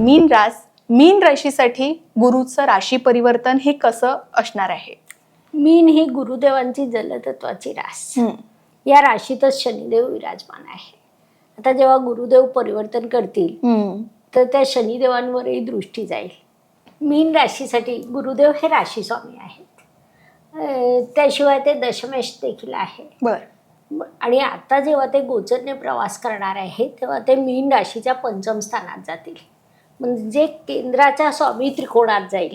मीन राशीसाठी गुरुचं राशी परिवर्तन हे कसं असणार आहे? मीन ही गुरुदेवांची जलतत्वाची रास. या राशीतच शनिदेव विराजमान आहे. आता जेव्हा गुरुदेव परिवर्तन करतील तर त्या शनिदेवांवरही दृष्टी जाईल. मीन राशीसाठी गुरुदेव हे राशी स्वामी आहेत. त्याशिवाय ते दशमेश देखील आहे. आणि आता जेव्हा ते गोचरने प्रवास करणार आहे तेव्हा ते मीन राशीच्या पंचम स्थानात जातील. म्हणजे केंद्राच्या स्वामी त्रिकोणात जाईल.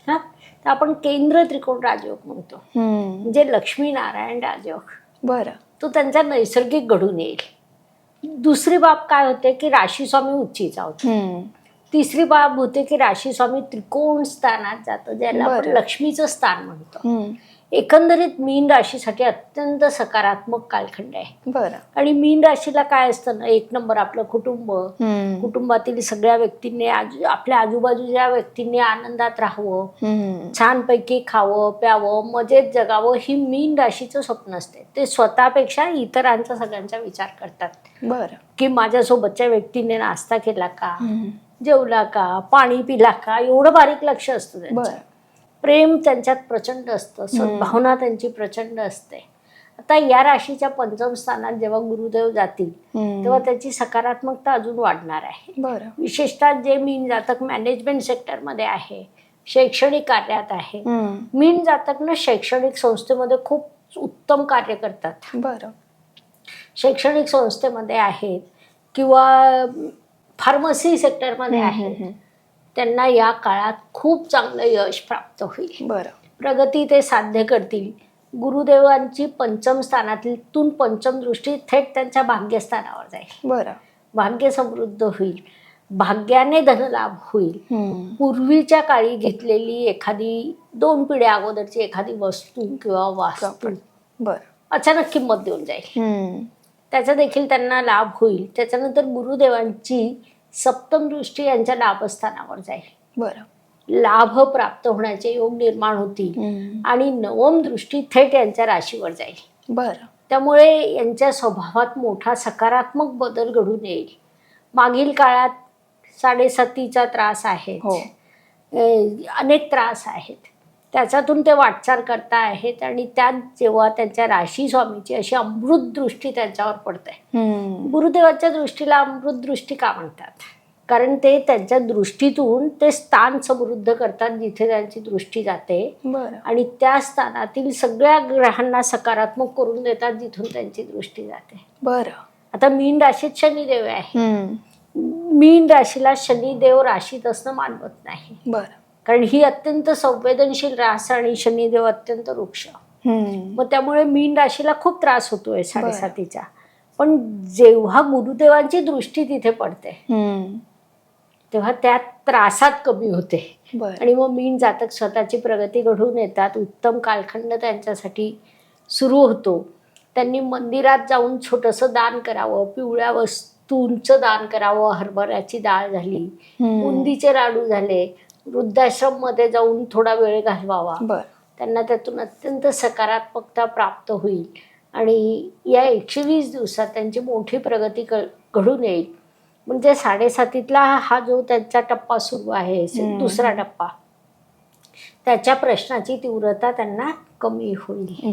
हा, तर आपण केंद्र त्रिकोण राजयोग म्हणतो. म्हणजे लक्ष्मीनारायण राजयोग तो त्यांचा नैसर्गिक घडून येईल. दुसरी बाब काय होते की राशी स्वामी उच्चीचा होतो. तिसरी बाब होते की राशी स्वामी त्रिकोण स्थानात जातं, ज्याला आपण लक्ष्मीचं स्थान म्हणतो. एकंदरीत मीन राशीसाठी अत्यंत सकारात्मक कालखंड आहे. आणि मीन राशीला काय असतं ना, एक नंबर आपलं कुटुंब, कुटुंबातील सगळ्या व्यक्तींनी आपल्या आजूबाजूच्या व्यक्तींनी आनंदात राहावं, छानपैकी खावं प्यावं, मजेत जगावं, ही मीन राशीचं स्वप्न असते. ते स्वतःपेक्षा इतरांचा सगळ्यांचा विचार करतात. की माझ्यासोबतच्या व्यक्तीने नाश्ता केला का, जेवला का, पाणी पिला का, एवढं बारीक लक्ष असतं त्यांचं. प्रेम त्यांच्यात प्रचंड असतं, सद्भावना त्यांची प्रचंड असते. आता या राशीच्या पंचम स्थानात जेव्हा गुरुदेव जातील तेव्हा त्याची सकारात्मकता अजून वाढणार आहे. विशेषतः जे मीन जातक मॅनेजमेंट सेक्टरमध्ये आहे, शैक्षणिक कार्यात आहे, मीन जातक ना शैक्षणिक संस्थेमध्ये खूप उत्तम कार्य करतात. शैक्षणिक संस्थेमध्ये आहेत किंवा फार्मसी सेक्टरमध्ये आहेत, त्यांना या काळात खूप चांगलं यश प्राप्त होईल. प्रगती ते साध्य करतील. गुरुदेवांची पंचम स्थानातून पंचम दृष्टी थेट त्यांच्या भाग्यस्थानावर जाईल. भाग्य समृद्ध होईल, भाग्याने धनलाभ होईल. पूर्वीच्या काळी घेतलेली एखादी 2 पिढ्या अगोदरची एखादी वस्तू किंवा वास्तू अचानक किंमत देऊन जाईल, त्याचा देखील त्यांना लाभ होईल. त्याच्यानंतर गुरुदेवांची सप्तम दृष्टी यांच्या लाभस्थानावर जाईल. लाभ प्राप्त होण्याचे योग निर्माण होतील. आणि नवम दृष्टी थेट यांच्या राशीवर जाईल. त्यामुळे यांच्या स्वभावात मोठा सकारात्मक बदल घडून येईल. मागील काळात 7.5चा त्रास आहे, अनेक त्रास आहेत, त्याच्यातून ते वाटचाल करता आहेत. आणि त्यात जेव्हा त्यांच्या राशी स्वामीची अशी अमृत दृष्टी त्यांच्यावर पडते. गुरुदेवाच्या दृष्टीला अमृत दृष्टी का म्हणतात? कारण ते त्यांच्या दृष्टीतून ते स्थान समृद्ध करतात जिथे त्यांची दृष्टी जाते. आणि त्या स्थानातील सगळ्या ग्रहांना सकारात्मक करून देतात जिथून त्यांची दृष्टी जाते. आता मीन राशीत शनिदेव आहे. मीन राशीला शनिदेव राशीत असणं मानवत नाही, कारण ही अत्यंत संवेदनशील रास आणि शनिदेव अत्यंत वृक्ष. मग त्यामुळे मीन राशीला खूप त्रास होतोय 7.5चा. पण जेव्हा गुरुदेवांची दृष्टी तिथे पडते तेव्हा त्या त्रासात कमी होते. आणि मग मीन जातक स्वतःची प्रगती घडवून येतात. उत्तम कालखंड त्यांच्यासाठी सुरू होतो. त्यांनी मंदिरात जाऊन छोटंसं दान करावं, पिवळ्या वस्तूंचं दान करावं. हरभऱ्याची डाळ झाली, बुंदीचे लाडू झाले, वृद्धाश्रम मध्ये जाऊन थोडा वेळ घालवावा. त्यांना त्यातून अत्यंत सकारात्मकता प्राप्त होईल. आणि या 120 दिवसात त्यांची मोठी प्रगती घडून येईल. म्हणजे 7.5ला हा जो त्यांचा टप्पा सुरू आहे, दुसरा टप्पा, त्याच्या प्रश्नाची तीव्रता त्यांना कमी होईल.